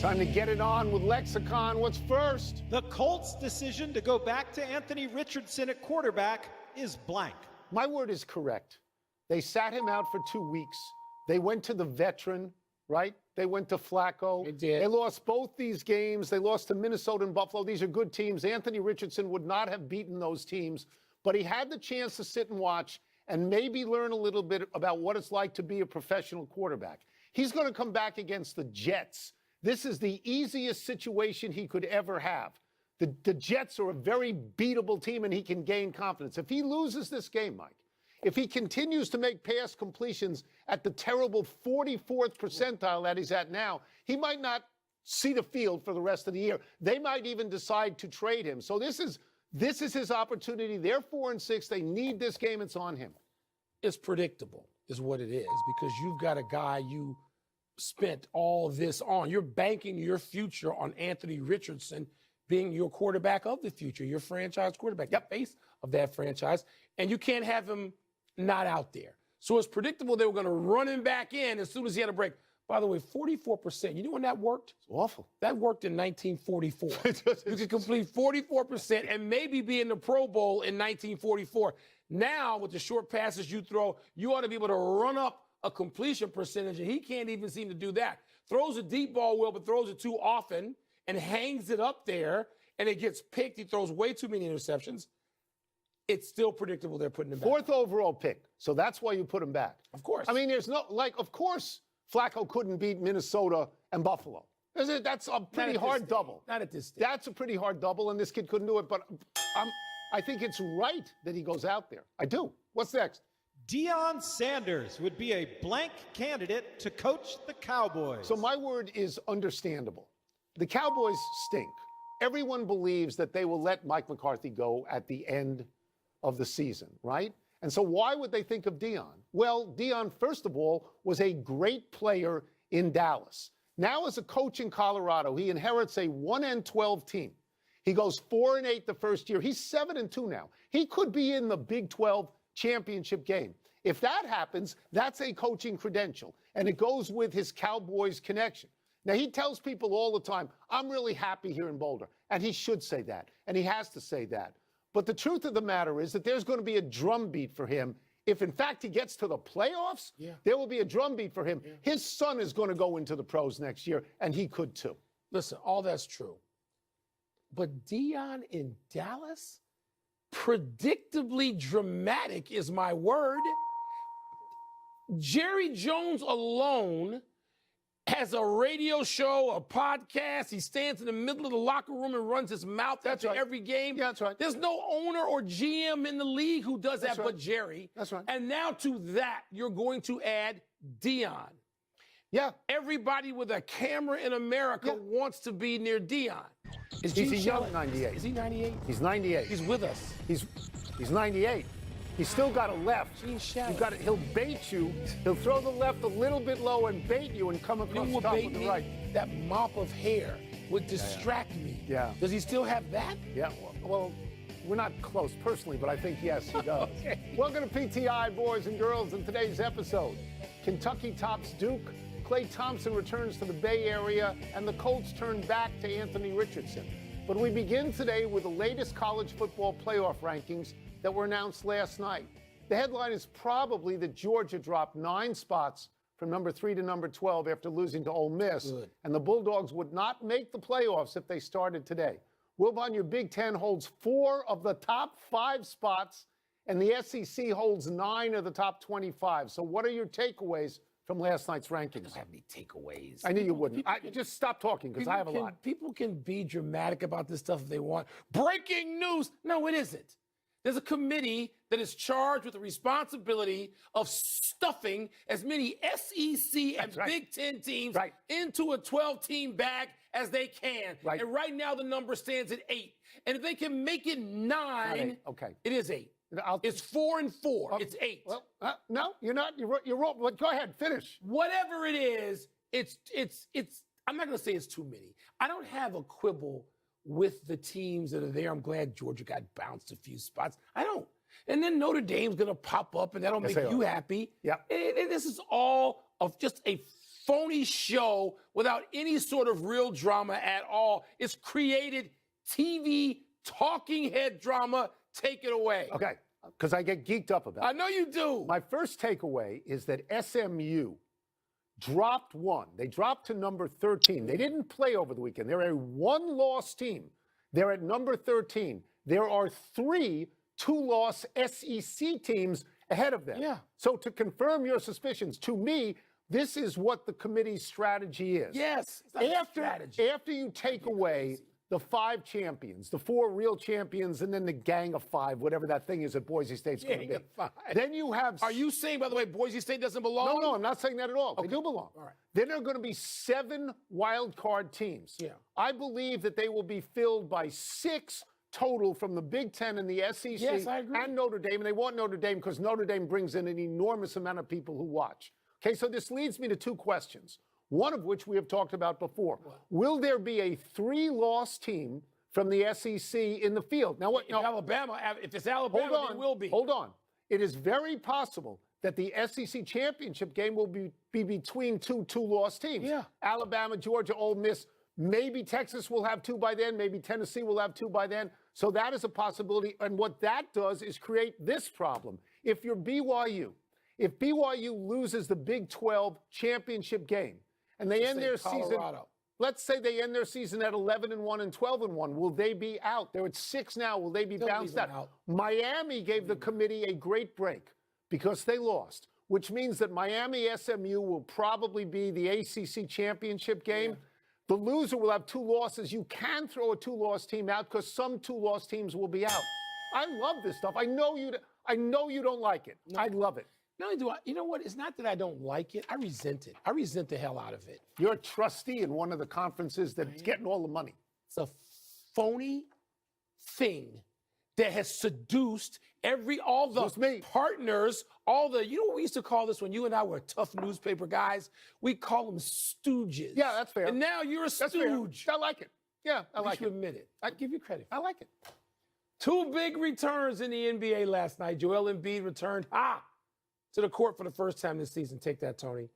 Time to get it on with Lexicon. What's first? The Colts' decision to go back to Anthony Richardson at quarterback is blank. My word is correct. They sat him out for 2 weeks. They went to the veteran, right? They went to Flacco. They did. They lost both these games. They lost to Minnesota and Buffalo. These are good teams. Anthony Richardson would not have beaten those teams, but he had the chance to sit and watch and maybe learn a little bit about what it's like to be a professional quarterback. He's going to come back against the Jets. This is the easiest situation he could ever have. The Jets are a very beatable team, and he can gain confidence. If he loses this game, Mike, if he continues to make pass completions at the terrible 44th percentile that he's at now, he might not see the field for the rest of the year. They might even decide to trade him. So this is his opportunity. They're 4-6. They need this game. It's on him. It's predictable is what it is, because you've got a guy you spent all this on. You're banking your future on Anthony Richardson being your quarterback of the future, your franchise quarterback, the face of that franchise, and you can't have him not out there. So it's predictable they were going to run him back in as soon as he had a break. By the way, 44%. You know when that worked? It's awful. That worked in 1944. You could complete 44% and maybe be in the Pro Bowl in 1944. Now, with the short passes you throw, you ought to be able to run up a completion percentage, and he can't even seem to do that. Throws a deep ball well, but throws it too often and hangs it up there, and it gets picked. He throws way too many interceptions. It's still predictable they're putting him back. 4th overall pick, so that's why you put him back. Of course. I mean, there's no, of course Flacco couldn't beat Minnesota and Buffalo. That's a pretty hard double. Not at this stage. That's a pretty hard double, and this kid couldn't do it, but I think it's right that he goes out there. I do. What's next? Deion Sanders would be a blank candidate to coach the Cowboys. So my word is understandable. The Cowboys stink. Everyone believes that they will let Mike McCarthy go at the end of the season, right? And so why would they think of Deion? Well, Deion, first of all, was a great player in Dallas. Now as a coach in Colorado, he inherits a 1-12 team. He goes 4-8 the first year. He's 7-2 now. He could be in the Big 12 championship game. If that happens, that's a coaching credential, and it goes with his Cowboys connection. Now, he tells people all the time, I'm really happy here in Boulder, and he should say that, and he has to say that. But the truth of the matter is that there's going to be a drumbeat for him. If, in fact, he gets to the playoffs, there will be a drumbeat for him. His son is going to go into the pros next year, and he could too. Listen, all that's true. But Deion in Dallas? Predictably dramatic is my word. Jerry Jones alone has a radio show, a podcast. He stands in the middle of the locker room and runs his mouth after every game. Yeah, that's right. There's no owner or GM in the league who does that but Jerry. That's right. And now to that, you're going to add Deion. Yeah. Everybody with a camera in America wants to be near Deion. He's a young 98. Is he 98? He's 98. He's with us. He's 98. He's still got a left. You got it. He'll bait you. He'll throw the left a little bit low and bait you and come across the top with the right. That mop of hair would distract me. Yeah. Does he still have that? Yeah. Well, we're not close personally, but I think, yes, he does. Welcome to PTI, boys and girls. In today's episode, Kentucky tops Duke, Klay Thompson returns to the Bay Area, and the Colts turn back to Anthony Richardson. But we begin today with the latest college football playoff rankings that were announced last night. The headline is probably that Georgia dropped 9 spots from number 3 to number 12 after losing to Ole Miss. Good. And the Bulldogs would not make the playoffs if they started today. Wilbon, your Big Ten holds 4 of the top 5 spots, and the SEC holds 9 of the top 25. So what are your takeaways from last night's rankings? I don't have any takeaways. I knew you wouldn't. Just stop talking, because I have a lot. People can be dramatic about this stuff if they want. Breaking news. No, it isn't. There's a committee that is charged with the responsibility of stuffing as many SEC and Big Ten teams into a 12-team bag as they can. And right now the number stands at 8. And if they can make it 9, it is 8. It's 4 and 4. It's 8. Well, no, you're not. You're wrong. Go ahead, finish. Whatever it is, it's. I'm not going to say it's too many. I don't have a quibble with the teams that are there. I'm glad Georgia got bounced a few spots. I don't. And then Notre Dame's going to pop up, and that'll make you happy. Yeah. This is all of just a phony show without any sort of real drama at all. It's created TV talking head drama. Take it away. Okay, because I get geeked up about it. I know you do. My first takeaway is that SMU dropped one. They dropped to number 13. They didn't play over the weekend. They're a one-loss team. They're at number 13. There are 3 two-loss SEC teams ahead of them. Yeah. So to confirm your suspicions, to me, this is what the committee's strategy is. Yes. It's not a strategy. After you take away the 5 champions, the 4 real champions, and then the gang of 5, whatever that thing is at Boise State's going to be. Gang of 5. Then you have... Are you saying, by the way, Boise State doesn't belong? No, I'm not saying that at all. Okay. They do belong. All right. Then there are going to be 7 wild card teams. Yeah. I believe that they will be filled by 6 total from the Big Ten and the SEC Yes, I agree. and Notre Dame. And they want Notre Dame because Notre Dame brings in an enormous amount of people who watch. Okay, so this leads me to 2 questions, one of which we have talked about before. What? Will there be a 3-loss team from the SEC in the field? Now, what? If it's Alabama, Hold on. it will be. Hold on. It is very possible that the SEC championship game will be between 2 two-loss teams. Yeah. Alabama, Georgia, Ole Miss. Maybe Texas will have 2 by then. Maybe Tennessee will have 2 by then. So that is a possibility. And what that does is create this problem. If you're BYU, if BYU loses the Big 12 championship game and they end their season, let's say they end their season at 11-1 and 12-1, will they be out? They're at 6 now. Will they be bounced out? Miami gave the committee a great break because they lost, which means that Miami SMU will probably be the ACC championship game. Yeah. The loser will have 2 losses. You can throw a 2-loss team out because some 2-loss teams will be out. I love this stuff. I know you don't like it. No. I love it. Not only do I, you know what? It's not that I don't like it. I resent it. I resent the hell out of it. You're a trustee in one of the conferences that's getting all the money. It's a phony thing that has seduced all the partners, you know what we used to call this when you and I were tough newspaper guys? We call them stooges. Yeah, that's fair. And now you're a stooge. I like it. Yeah, I like it. You admit it. I give you credit. I like it. 2 big returns in the NBA last night. Joel Embiid returned to the court for the first time this season. Take that, Tony.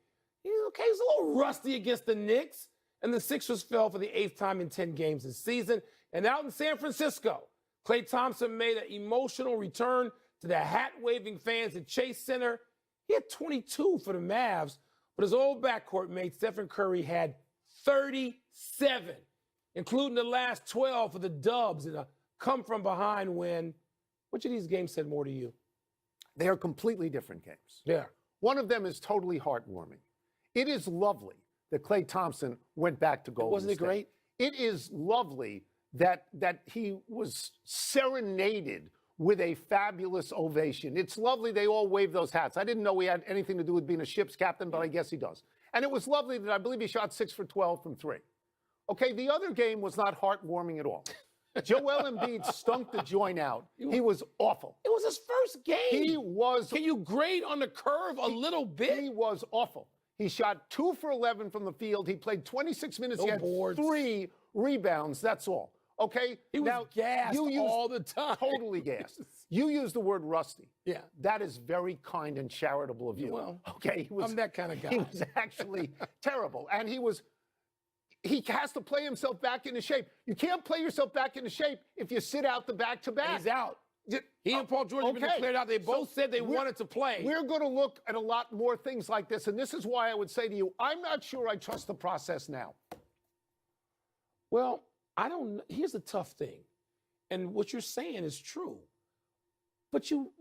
He's a little rusty against the Knicks, and the Sixers fell for the 8th time in 10 games this season. And out in San Francisco, Klay Thompson made an emotional return to the hat-waving fans at Chase Center. He had 22 for the Mavs, but his old backcourt mate, Stephen Curry, had 37, including the last 12 for the Dubs in a come-from-behind win. Which of these games said more to you? They are completely different games. Yeah. One of them is totally heartwarming. It is lovely that Klay Thompson went back to Golden State. Wasn't it great? It is lovely that he was serenaded with a fabulous ovation. It's lovely they all waved those hats. I didn't know he had anything to do with being a ship's captain, but I guess he does. And it was lovely that I believe he shot 6 for 12 from 3. Okay, the other game was not heartwarming at all. Joel Embiid stunk the joint out. He was awful. It was his first game. He was. Can you grade on the curve a little bit? He was awful. He shot 2 for 11 from the field. He played 26 minutes. He had boards. 3 rebounds. That's all. Okay? He was gassed all the time. Totally gassed. You used the word rusty. Yeah. That is very kind and charitable of you. Well, okay. I'm that kind of guy. He was actually terrible. And he has to play himself back into shape. You can't play yourself back into shape if you sit out the back-to-back. He's out. He and Paul George have been declared out. They both said they wanted to play. We're going to look at a lot more things like this, and this is why I would say to you, I'm not sure I trust the process now. Well, I don't. Here's the tough thing, and what you're saying is true. But you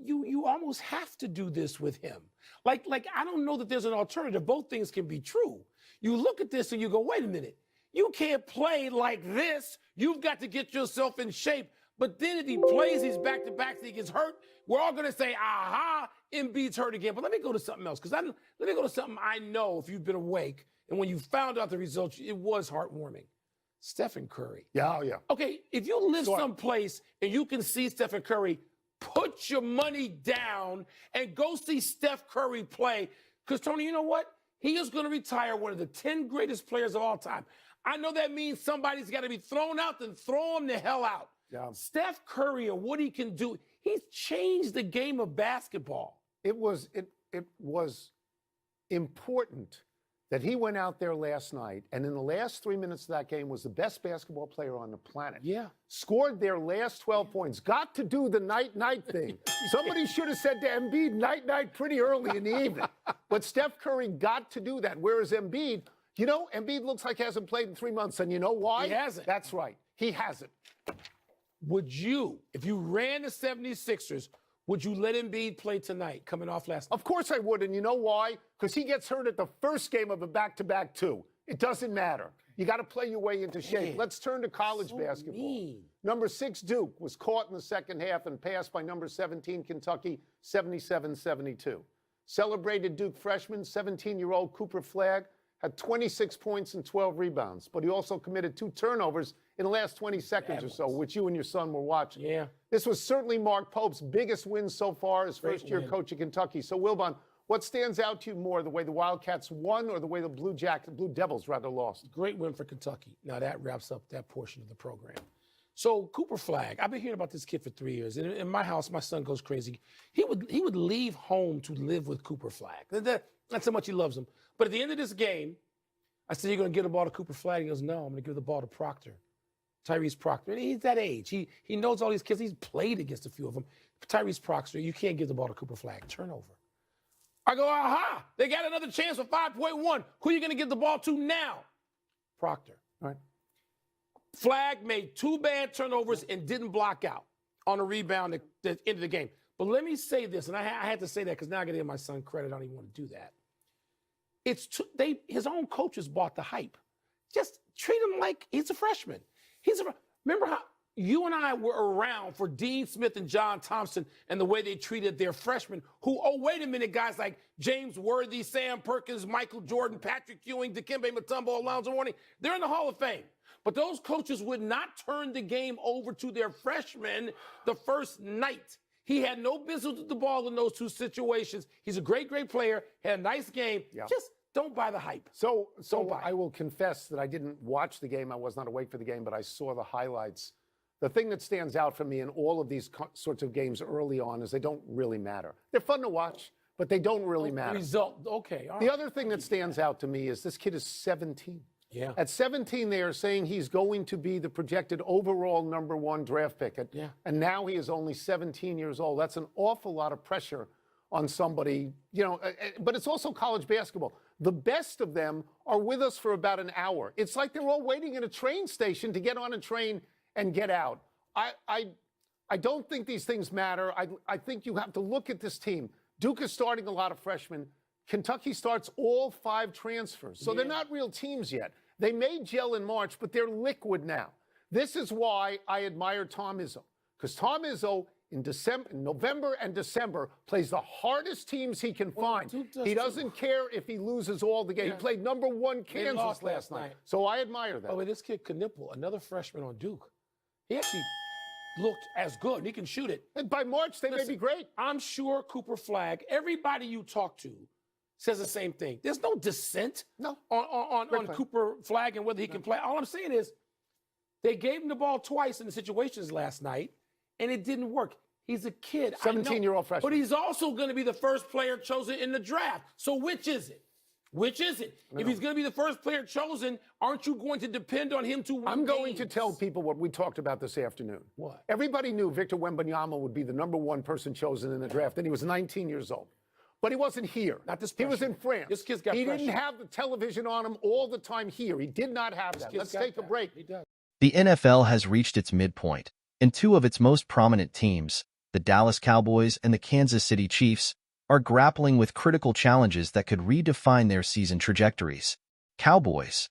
almost have to do this with him. Like I don't know that there's an alternative. Both things can be true. You look at this and you go, wait a minute. You can't play like this. You've got to get yourself in shape. But then if he plays these back-to-backs, he gets hurt, we're all going to say, aha, Embiid's hurt again. But let me go to something else, because let me go to something I know if you've been awake. And when you found out the results, it was heartwarming. Stephen Curry. Yeah. Okay, if you live someplace and you can see Stephen Curry, put your money down and go see Steph Curry play. Because, Tony, you know what? He is going to retire one of the 10 greatest players of all time. I know that means somebody's got to be thrown out, then throw him the hell out. Yeah. Steph Curry and what he can do, he's changed the game of basketball. It was important that he went out there last night and in the last 3 minutes of that game was the best basketball player on the planet. Yeah. Scored their last 12 points. Got to do the night-night thing. Somebody should have said to Embiid, night-night pretty early in the evening. But Steph Curry got to do that, whereas Embiid, Embiid looks like he hasn't played in 3 months, and you know why? He hasn't. That's right. He hasn't. Would you, if you ran the 76ers, would you let Embiid play tonight, coming off last night? Of course I would, and you know why? Because he gets hurt at the first game of a back-to-back too. It doesn't matter. You got to play your way into shape. Man, Let's turn to college basketball. Mean. Number 6, Duke, was caught in the second half and passed by number 17, Kentucky, 77-72. Celebrated Duke freshman, 17-year-old Cooper Flagg, had 26 points and 12 rebounds, but he also committed 2 turnovers in the last 20 seconds or so, which you and your son were watching. Yeah. This was certainly Mark Pope's biggest win so far as first-year coach of Kentucky. So, Wilbon, what stands out to you more, the way the Wildcats won or the way the Blue Devils lost? Great win for Kentucky. Now that wraps up that portion of the program. So Cooper Flagg, I've been hearing about this kid for 3 years. In my house, my son goes crazy. He would leave home to live with Cooper Flagg. That's how much he loves him. But at the end of this game, I said, "You're going to give the ball to Cooper Flagg?" He goes, "No, I'm going to give the ball to Proctor, Tyrese Proctor." And he's that age. He knows all these kids. He's played against a few of them. Tyrese Proctor, you can't give the ball to Cooper Flagg. Turnover. I go, aha! They got another chance for 5.1. Who are you going to give the ball to now? Proctor. All right. Flagg made 2 bad turnovers and didn't block out on a rebound at the end of the game. But let me say this, and I had to say that because now I got to give my son credit. I don't even want to do that. His own coaches bought the hype. Just treat him like he's a freshman. Remember how you and I were around for Dean Smith and John Thompson and the way they treated their freshmen who, oh, wait a minute, guys like James Worthy, Sam Perkins, Michael Jordan, Patrick Ewing, Dikembe Mutombo, Alonzo Mourning. They're in the Hall of Fame. But those coaches would not turn the game over to their freshmen the first night. He had no business with the ball in those 2 situations. He's a great, great player, had a nice game. Yeah. Just don't buy the hype. So I will confess that I didn't watch the game. I was not awake for the game, but I saw the highlights. The thing that stands out for me in all of these sorts of games early on is they don't really matter. They're fun to watch, but they don't really matter. Okay. The other thing that stands out to me is this kid is 17. Yeah. At 17, they are saying he's going to be the projected overall number 1 draft pick. And now he is only 17 years old. That's an awful lot of pressure on somebody, but it's also college basketball. The best of them are with us for about an hour. It's like they're all waiting in a train station to get on a train and get out. I don't think these things matter. I think you have to look at this team. Duke is starting a lot of freshmen. Kentucky starts all 5 transfers. So they're not real teams yet. They may gel in March, but they're liquid now. This is why I admire Tom Izzo. Because Tom Izzo in November and December plays the hardest teams he can find. He doesn't care if he loses all the game. He played number 1 Kansas last night. So I admire that. Oh, this kid Knipple, another freshman on Duke. He actually looked as good. He can shoot it. And by March, they may be great. I'm sure Cooper Flagg, everybody you talk to says the same thing. There's no dissent on Cooper Flagg and whether he can play. All I'm saying is they gave him the ball twice in the situations last night, and it didn't work. He's a kid. 17-year-old freshman. But he's also going to be the first player chosen in the draft. So which is it? Which is it? If he's going to be the first player chosen, aren't you going to depend on him to win I'm going to tell people what we talked about this afternoon. What? Everybody knew Victor Wembanyama would be the number 1 person chosen in the draft, and he was 19 years old. But he wasn't here. Not this He was in France. This kid's got He pressure. didn't have the television on him all the time here. He did not have that. Let's take a break. He does. The NFL has reached its midpoint, and 2 of its most prominent teams, the Dallas Cowboys and the Kansas City Chiefs, are grappling with critical challenges that could redefine their season trajectories. Cowboys,